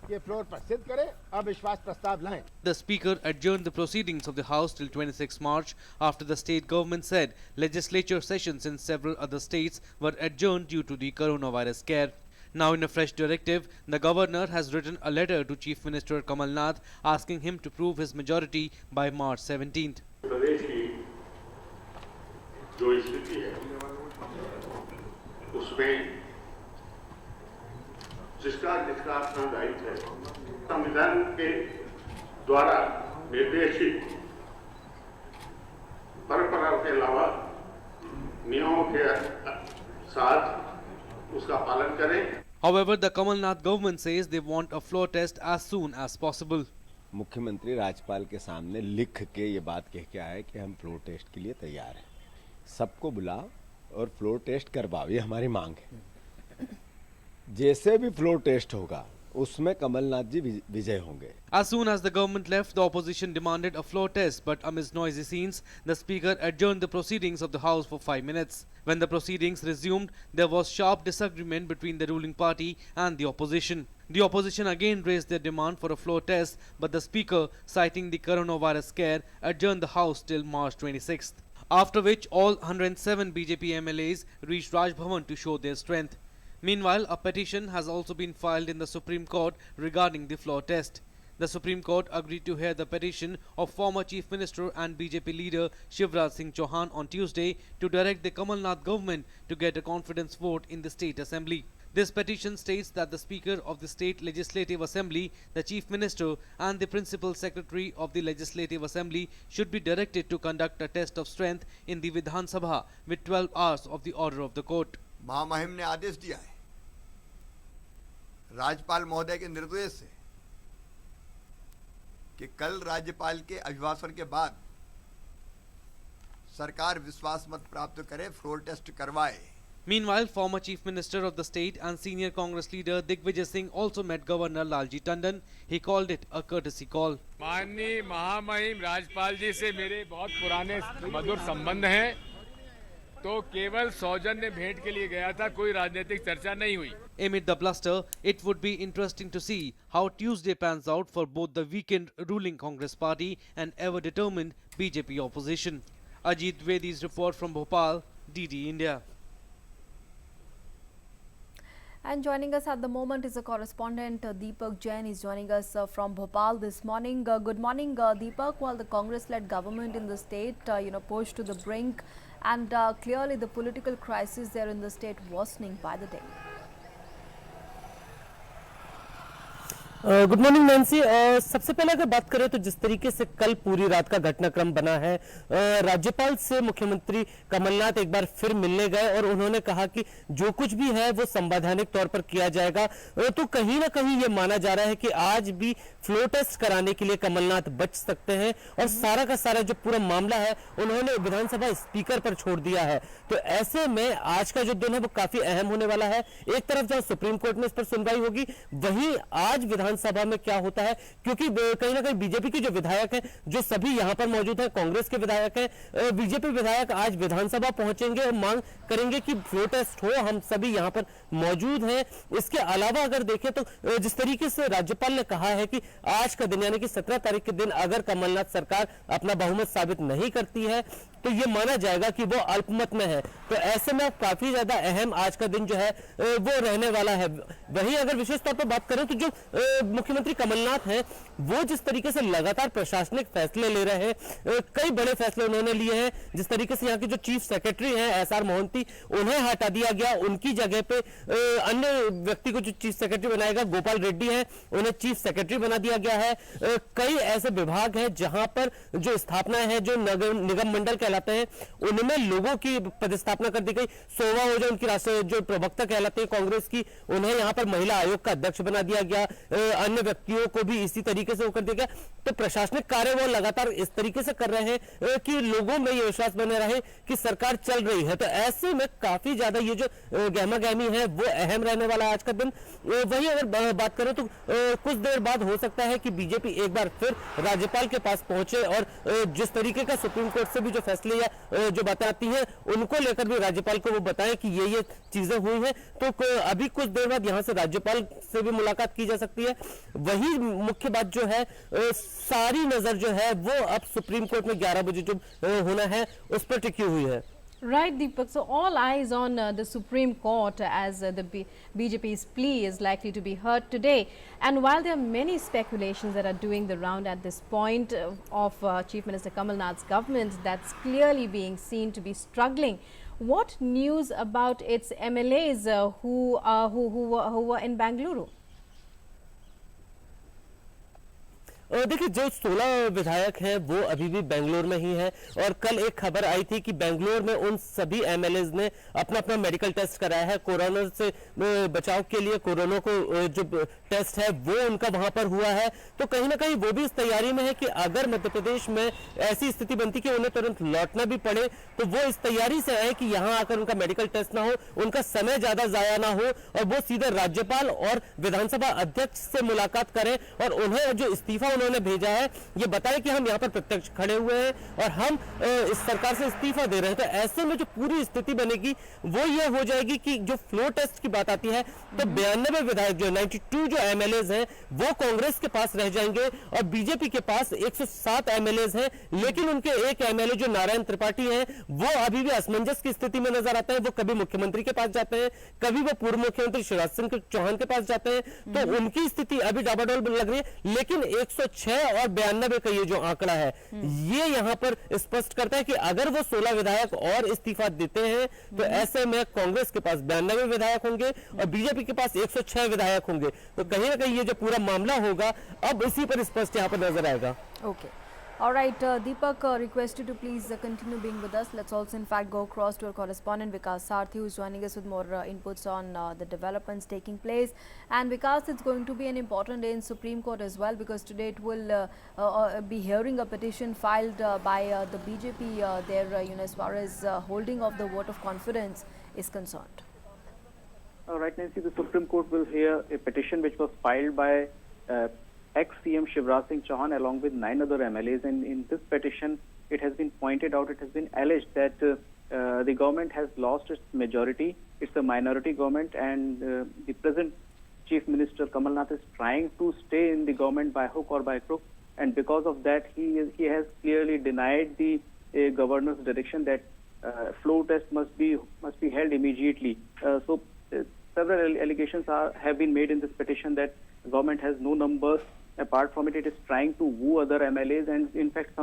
के फ्लोर पर सिद्ध करें, अविश्वास प्रस्ताव लाएं।
The Speaker adjourned the proceedings of the House till 26 March after the state government said legislature sessions in several other states were adjourned due to the coronavirus scare. Now in a fresh directive, the governor has written a letter to Chief Minister Kamal Nath asking him to prove his majority by March 17th.
प्रदेश की जो स्थिति है उसमें जिसका अपना दायित्व है, संविधान के द्वारा निर्देशित परंपराओं के अलावा नियमों के साथ उसका पालन करें।
However, the Kamal Nath government says they want a floor test as soon as possible.
मुख्यमंत्री राज्यपाल के सामने लिख के ये बात कह के आए कि हम फ्लोर टेस्ट के लिए तैयार हैं, सबको बुलाओ और फ्लोर टेस्ट करवाओ, ये हमारी मांग है। जैसे भी फ्लोर टेस्ट होगा उसमें कमलनाथ जी विजय होंगे।
As soon as the government left, the opposition demanded a floor test, but amidst noisy scenes, the speaker adjourned the proceedings of the House for 5 minutes. When the proceedings resumed, there was sharp disagreement between the ruling party and the opposition. The opposition again raised their demand for a floor test, but the speaker, citing the coronavirus scare, adjourned the House till March 26th. After which, all 107 BJP MLAs reached Raj Bhavan to show their strength. Meanwhile, a petition has also been filed in the Supreme Court regarding the floor test. The Supreme Court agreed to hear the petition of former Chief Minister and BJP leader Shivraj Singh Chauhan on Tuesday to direct the Kamal Nath government to get a confidence vote in the State Assembly. This petition states that the Speaker of the State Legislative Assembly, the Chief Minister and the Principal Secretary of the Legislative Assembly should be directed to conduct a test of strength in the Vidhan Sabha with 12 hours of the order of the court.
महामहिम ने आदेश दिया है राज्यपाल महोदय के निर्देश से कि कल राज्यपाल के अभिभाषण के बाद सरकार विश्वास मत प्राप्त करे, फ्लोर टेस्ट करवाए।
Meanwhile, former Chief Minister of the state and senior Congress leader Digvijay Singh also met Governor Lalji Tandon. He called it a courtesy call.
माननीय महामहिम राज्यपाल जी से मेरे बहुत पुराने मधुर संबंध हैं, तो केवल सौजन्य भेंट के लिए गया था, कोई राजनीतिक चर्चा नहीं हुई।
Amid the bluster, it would be interesting to see how Tuesday pans out for both the weakened ruling Congress party and ever-determined BJP opposition. Ajit Dwivedi's report from Bhopal, DD India.
And joining us at the moment is a correspondent, Deepak Jain is joining us from Bhopal this morning. Good morning, Deepak. While the Congress-led government in the state, pushed to the brink, and clearly the political crisis there in the state worsening by the day.
Good morning Nancy. सबसे पहले अगर बात करें तो जिस तरीके से कल पूरी रात का घटनाक्रम बना है, राज्यपाल से मुख्यमंत्री कमलनाथ एक बार फिर मिलने गए और उन्होंने कहा कि जो कुछ भी है वो संवैधानिक तौर पर किया जाएगा। तो कहीं ना कहीं ये माना जा रहा है कि आज भी फ्लोर टेस्ट कराने के लिए कमलनाथ बच सकते हैं और सारा का सारा जो पूरा मामला है उन्होंने विधानसभा स्पीकर पर छोड़ दिया है। तो ऐसे में आज का जो दिन है वो काफी अहम होने वाला है। एक तरफ जहां सुप्रीम कोर्ट में इस पर सुनवाई होगी, वहीं आज विधानसभा में क्या होता है, क्योंकि कहीं ना कहीं बीजेपी के जो विधायक हैं, जो सभी यहां पर मौजूद हैं, कांग्रेस के विधायक हैं, बीजेपी विधायक आज विधानसभा पहुंचेंगे और मांग करेंगे कि फ्लोर टेस्ट हो, हम सभी यहां पर मौजूद हैं। इसके अलावा अगर देखें तो जिस तरीके से राज्यपाल ने कहा है कि आज का दिन यानी कि 17 तारीख के दिन अगर कमलनाथ सरकार अपना बहुमत साबित नहीं करती है तो ये माना जाएगा कि वो अल्पमत में है। तो ऐसे में काफी ज्यादा अहम आज का दिन जो है वो रहने वाला है। वहीं अगर विशेष तौर पर बात करें तो जो मुख्यमंत्री कमलनाथ हैं वो जिस तरीके से लगातार प्रशासनिक फैसले ले रहे हैं, कई बड़े फैसले उन्होंने लिए हैं। जिस तरीके से यहाँ के जो चीफ सेक्रेटरी हैं SR मोहंती, उन्हें हटा दिया गया, उनकी जगह पे अन्य व्यक्ति को जो चीफ सेक्रेटरी बनाएगा गोपाल रेड्डी है, उन्हें चीफ सेक्रेटरी बना दिया गया है। कई ऐसे विभाग हैं जहां पर जो स्थापना है, जो निगम मंडल कहलाते हैं, उनमें लोगों की पदस्थापना कर दी गई। सोवा हो जो उनकी राष्ट्रीय जो प्रवक्ता कहलाते हैं कांग्रेस की, उन्हें यहां पर महिला आयोग का अध्यक्ष बना दिया गया। अन्य व्यक्तियों को भी इसी तरीके से होकर दिया गया। तो प्रशासनिक कार्य वो लगातार इस तरीके से कर रहे हैं कि लोगों में ये विश्वास बने रहे कि सरकार चल रही है। तो ऐसे में काफी ज्यादा ये जो गहमा गहमी है वो अहम रहने वाला है आज का दिन। वही अगर बात करें तो कुछ देर बाद हो सकता है कि बीजेपी एक बार फिर राज्यपाल के पास पहुंचे और जिस तरीके का सुप्रीम कोर्ट से भी जो फैसले या जो बातें आती हैं उनको लेकर भी राज्यपाल को वो बताएं कि ये चीजें हुई हैं। तो अभी कुछ देर बाद यहां से राज्यपाल से भी मुलाकात की जा सकती है। वही मुख्य बात जो है, सारी नजर जो है वो अब सुप्रीम कोर्ट में 11 बजे जो होना है उस पर टिकी हुई है।
Right, Deepak. So all eyes on the Supreme Court as the BJP's plea is likely to be heard today. And while there are many speculations that are doing the round at this point of Chief Minister Kamal Nath's government that's clearly being seen to be struggling, what news about its MLAs who were in Bengaluru?
देखिए, जो 16 विधायक हैं वो अभी भी बेंगलोर में ही हैं और कल एक खबर आई थी कि बेंगलोर में उन सभी एमएलएज ने अपना अपना मेडिकल टेस्ट कराया है कोरोना से बचाव के लिए। कोरोना को जो टेस्ट है वो उनका वहां पर हुआ है। तो कहीं ना कहीं वो भी इस तैयारी में है कि अगर मध्य प्रदेश में ऐसी स्थिति बनती कि उन्हें तुरंत लौटना भी पड़े तो वो इस तैयारी से आए कि यहाँ आकर उनका मेडिकल टेस्ट ना हो, उनका समय ज्यादा जाया ना हो और वो सीधे राज्यपाल और विधानसभा अध्यक्ष से मुलाकात करें और उन्हें जो इस्तीफा उन्होंने भेजा है ये बताया कि हम यहाँ पर प्रत्यक्ष खड़े हुए हैं और हम इस सरकार से इस्तीफा दे रहे हैं। तो ऐसे में जो पूरी स्थिति बनेगी वो ये हो जाएगी कि जो फ्लोर टेस्ट की बात आती है तो 92 विधायक जो 92 जो एमएलएज हैं वो कांग्रेस के पास रह जाएंगे और बीजेपी के पास 107 एमएलएज हैं। लेकिन उनके एक एमएलए जो नारायण त्रिपाठी हैं वो अभी भी असमंजस की स्थिति में नजर आते हैं। वो कभी मुख्यमंत्री के पास जाते हैं, कभी वो पूर्व मुख्यमंत्री शिवराज सिंह चौहान के पास जाते हैं। तो उनकी स्थिति अभी डाबाडोल लग रही है। लेकिन 106 और 92 का ये जो आंकड़ा है ये यहाँ पर स्पष्ट करता है कि अगर वो 16 विधायक और इस्तीफा देते हैं तो ऐसे में कांग्रेस के पास 92 विधायक होंगे और बीजेपी के पास 106 विधायक होंगे। तो कहीं ना कहीं ये जो पूरा मामला होगा अब इसी पर स्पष्ट यहाँ पर नजर आएगा।
Okay. All right, Deepak, request you to please continue being with us. Let's also in fact go across to our correspondent Vikas Sarthi, who is joining us with more inputs on the developments taking place. And Vikas, it's going to be an important day in Supreme Court as well, because today it will be hearing a petition filed by the BJP there, as far as holding of the vote of confidence is concerned.
Right, Nancy, the Supreme Court will hear a petition which was filed by ex-CM Shivraj Singh Chauhan along with 9 other MLAs, and in this petition it has been pointed out, it has been alleged that the government has lost its majority. It's a minority government, and the present Chief Minister Kamal Nath is trying to stay in the government by hook or by crook, and because of that he has clearly denied the governor's direction that floor test must be held immediately. So several allegations have been made in this petition that the government has no numbers. Apart from it, it is trying to woo other MLAs, and in fact,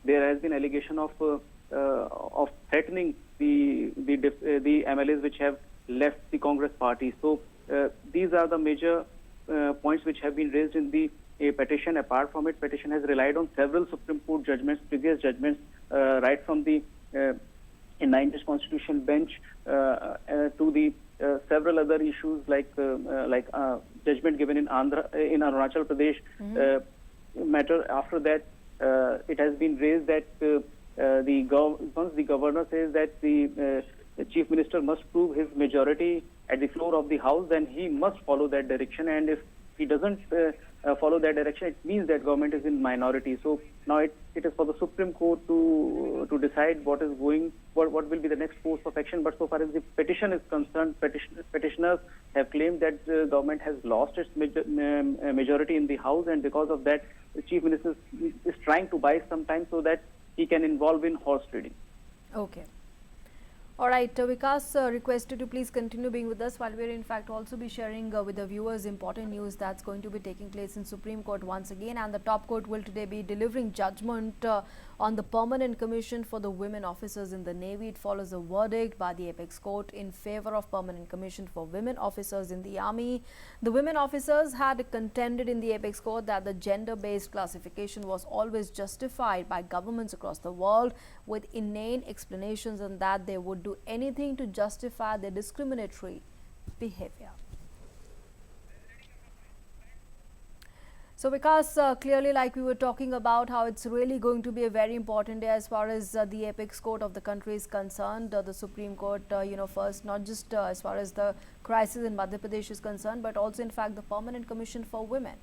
there has been allegation of threatening the MLAs which have left the Congress party. So these are the major points which have been raised in the petition. Apart from it, petition has relied on several Supreme Court judgments, previous judgments, right from the 9th Constitutional Bench to the several other issues like judgment given in Arunachal Pradesh matter. After that, it has been raised that once the governor says that the chief minister must prove his majority at the floor of the house, then he must follow that direction, and if he doesn't follow that direction, it means that government is in minority. So now it is for the Supreme Court to decide what will be the next course of action. But so far as the petition is concerned, petitioners have claimed that the government has lost its majority in the house, and because of that, the chief minister is trying to buy some time so that he can involve in horse trading.
Okay. All right, Vikas, requested to please continue being with us while we are in fact also be sharing with the viewers important news that's going to be taking place in Supreme Court once again, and the top court will today be delivering judgment on the permanent commission for the women officers in the Navy. It follows a verdict by the apex court in favor of permanent commission for women officers in the army. The women officers had contended in the apex court that the gender-based classification was always justified by governments across the world with inane explanations, and that they would do anything to justify their discriminatory behavior. So because clearly, like we were talking about, how it's really going to be a very important day as far as the apex court of the country is concerned. The Supreme Court, first, not just as far as the crisis in Madhya Pradesh is concerned, but also in fact the Permanent Commission for Women.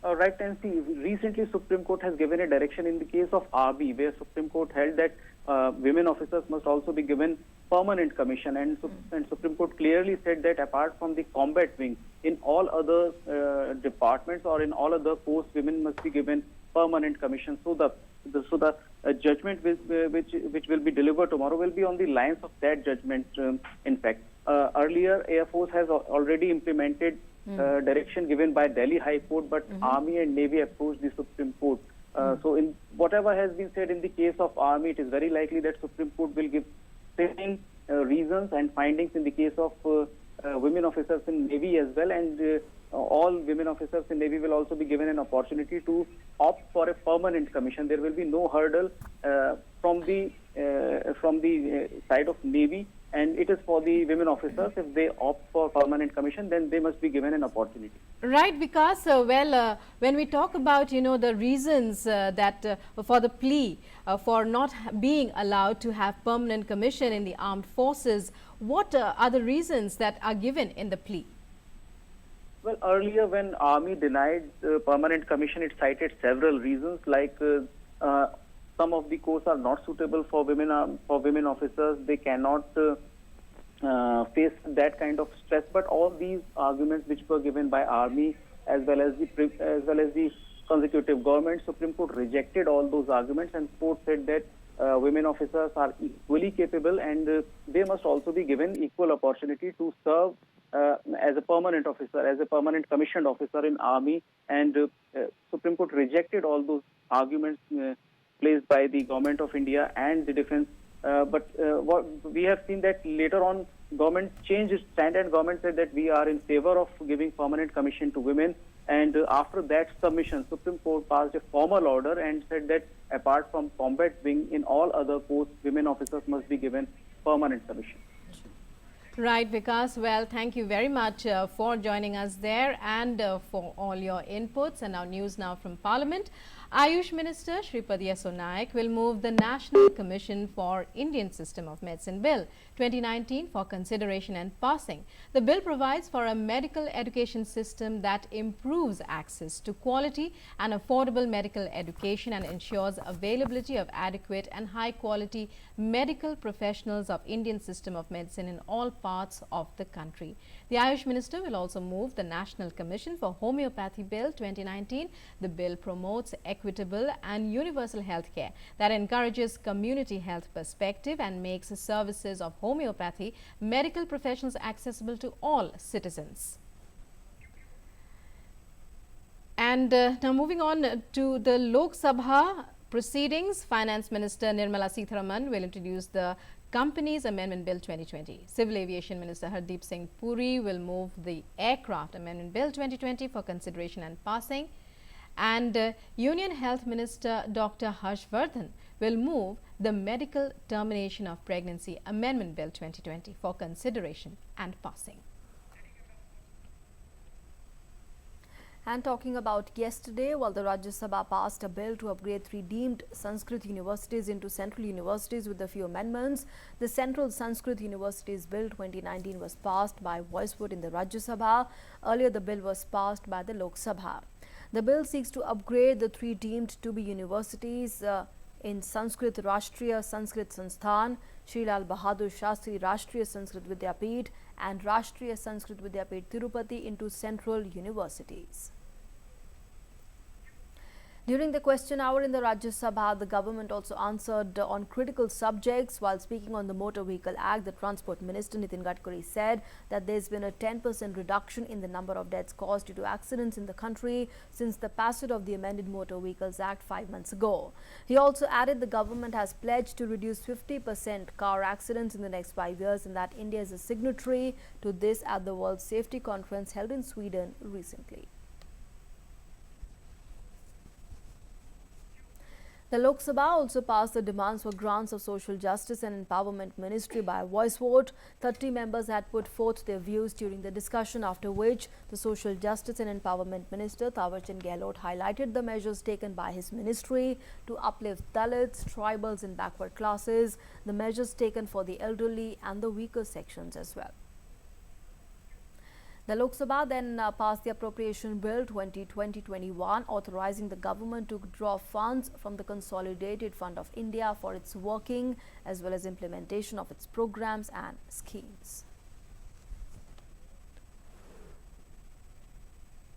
Right, Nancy. Recently, Supreme Court has given a direction in the case of RB, where Supreme Court held that women officers must also be given permanent commission, and Supreme Court clearly said that apart from the combat wing, in all other departments or in all other posts, women must be given permanent commission. So the judgment which will be delivered tomorrow will be on the lines of that judgment. In fact, earlier Air Force has already implemented direction given by Delhi High Court, but Army and Navy approached the Supreme Court. So in whatever has been said in the case of Army, it is very likely that Supreme Court will give same reasons and findings in the case of women officers in Navy as well, and all women officers in Navy will also be given an opportunity to opt for a permanent commission. There will be no hurdle from the side of Navy, and it is for the women officers. If they opt for permanent commission, then they must be given an opportunity.
Right, because when we talk about the reasons that for the plea for not being allowed to have permanent commission in the armed forces, what are the reasons that are given in the plea?
Well, earlier when Army denied permanent commission, it cited several reasons, like some of the courts are not suitable for women officers. They cannot face that kind of stress. But all these arguments which were given by Army as well as the consecutive government, Supreme Court rejected all those arguments, and court said that women officers are equally capable and they must also be given equal opportunity to serve as a permanent officer, as a permanent commissioned officer in Army. And Supreme Court rejected all those arguments placed by the Government of India and the defense. But what we have seen that later on, government changed its stand, and government said that we are in favor of giving permanent commission to women. And after that submission, Supreme Court passed a formal order and said that apart from combat wing, in all other posts, women officers must be given permanent commission.
Right, Vikas. Well, thank you very much for joining us there and for all your inputs. And our news now from Parliament. Ayush Minister Shripad Yesso Naik will move the National Commission for Indian System of Medicine Bill 2019 for consideration and passing. The bill provides for a medical education system that improves access to quality and affordable medical education and ensures availability of adequate and high quality medical professionals of Indian system of medicine in all parts of the country. The Ayush Minister will also move the National Commission for Homoeopathy Bill 2019. The bill promotes equitable and universal healthcare that encourages community health perspective and makes the services of homeopathy medical professionals accessible to all citizens. And now moving on to the Lok Sabha proceedings, Finance Minister Nirmala Sitharaman will introduce the Companies Amendment Bill 2020. Civil Aviation Minister Hardeep Singh Puri will move the Aircraft Amendment Bill 2020 for consideration and passing. And Union Health Minister Dr. Harshvardhan will move the Medical Termination of Pregnancy Amendment Bill 2020 for consideration and passing.
And talking about yesterday, while the Rajya Sabha passed a bill to upgrade 3 deemed Sanskrit universities into central universities with a few amendments, the Central Sanskrit Universities Bill 2019 was passed by voice vote in the Rajya Sabha. Earlier, the bill was passed by the Lok Sabha. The bill seeks to upgrade the 3 deemed to be universities in Sanskrit Rashtriya Sanskrit Sansthan, Shri Lal Bahadur Shastri Rashtriya Sanskrit Vidyapeeth and Rashtriya Sanskrit Vidyapeeth Tirupati into central universities. During the question hour in the Rajya Sabha, the government also answered on critical subjects. While speaking on the Motor Vehicle Act, the Transport Minister Nitin Gadkari said that there has been a 10% reduction in the number of deaths caused due to accidents in the country since the passage of the amended Motor Vehicles Act 5 months ago. He also added the government has pledged to reduce 50% car accidents in the next 5 years and that India is a signatory to this at the World Safety Conference held in Sweden recently. The Lok Sabha also passed the demands for grants of Social Justice and Empowerment Ministry by voice vote. 30 members had put forth their views during the discussion, after which the Social Justice and Empowerment Minister Thawarchand Gehlot highlighted the measures taken by his ministry to uplift Dalits, tribals and backward classes, the measures taken for the elderly and the weaker sections as well. The Lok Sabha then passed the Appropriation Bill 2020-21, authorizing the government to draw funds from the Consolidated Fund of India for its working as well as implementation of its programs and schemes.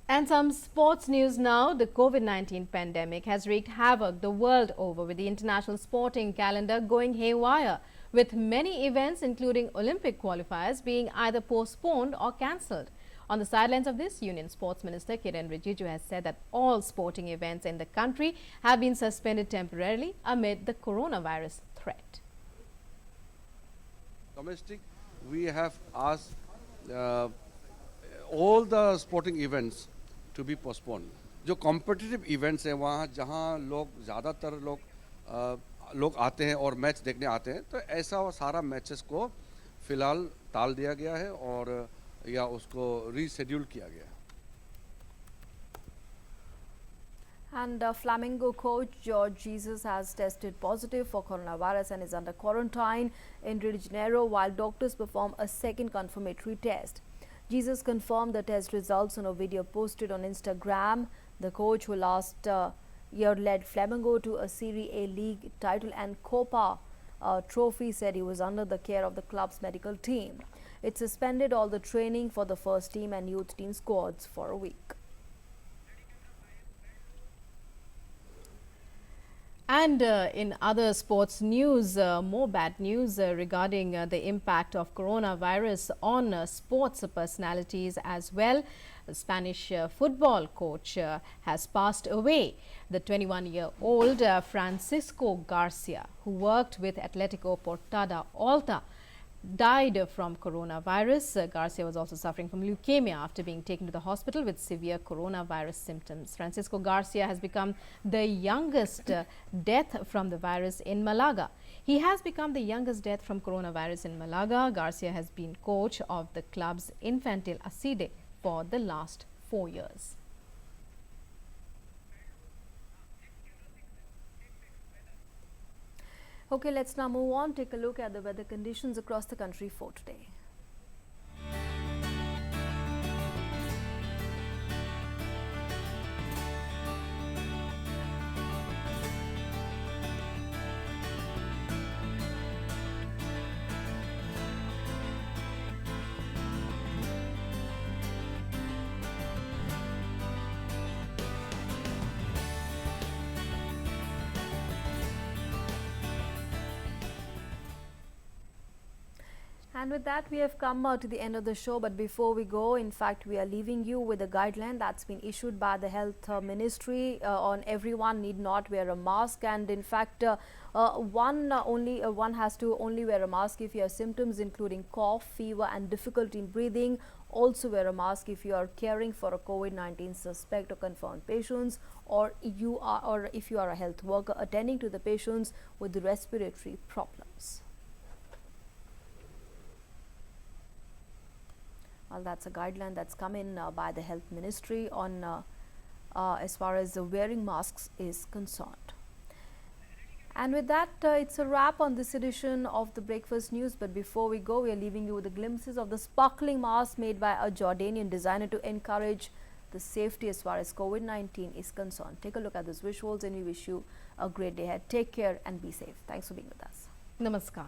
And some sports news now. The COVID-19 pandemic has wreaked havoc the world over, with the international sporting calendar going haywire, with many events including Olympic qualifiers being either postponed or cancelled. On the sidelines of this, Union Sports Minister Kiren Rijiju has said that all sporting events in the country have been suspended temporarily amid the coronavirus threat.
Domestic, we have asked all the sporting events to be postponed. जो competitive events हैं वहाँ जहाँ ज़्यादातर लोग आते हैं और match देखने आते हैं, तो ऐसा सारा मैचेस को फिलहाल टाल दिया गया है और या उसको रीशेड्यूल किया गया.
And Flamingo coach George Jesus has tested positive for coronavirus and is under quarantine in Rio de Janeiro while doctors perform a second confirmatory test. Jesus confirmed the test results on a video posted on Instagram. The coach, who last year led Flamengo to a Serie A league title and Copa trophy, said he was under the care of the club's medical team. It suspended all the training for the first team and youth team squads for a week.
And in other sports news, more bad news regarding the impact of coronavirus on sports personalities as well. The Spanish football coach has passed away. The 21-year-old Francisco Garcia, who worked with Atletico Portada Alta, died from coronavirus. Garcia was also suffering from leukemia after being taken to the hospital with severe coronavirus symptoms. Francisco Garcia has become the youngest death from the virus in Malaga. He has become the youngest death from coronavirus in Malaga. Garcia has been coach of the club's Infantil Aside for the last 4 years.
Okay, let's now move on. Take a look at the weather conditions across the country for today. And with that, we have come to the end of the show. But before we go, in fact, we are leaving you with a guideline that's been issued by the Health Ministry on everyone need not wear a mask. And in fact, one has to only wear a mask if you have symptoms including cough, fever and difficulty in breathing. Also wear a mask if you are caring for a COVID-19 suspect or confirmed patients, or if you are a health worker attending to the patients with respiratory problems. Well, that's a guideline that's come in by the Health Ministry on as far as wearing masks is concerned. And with that, it's a wrap on this edition of the Breakfast News. But before we go, we are leaving you with the glimpses of the sparkling mask made by a Jordanian designer to encourage the safety as far as COVID-19 is concerned. Take a look at those visuals and we wish you a great day ahead. Take care and be safe. Thanks for being with us.
Namaskar.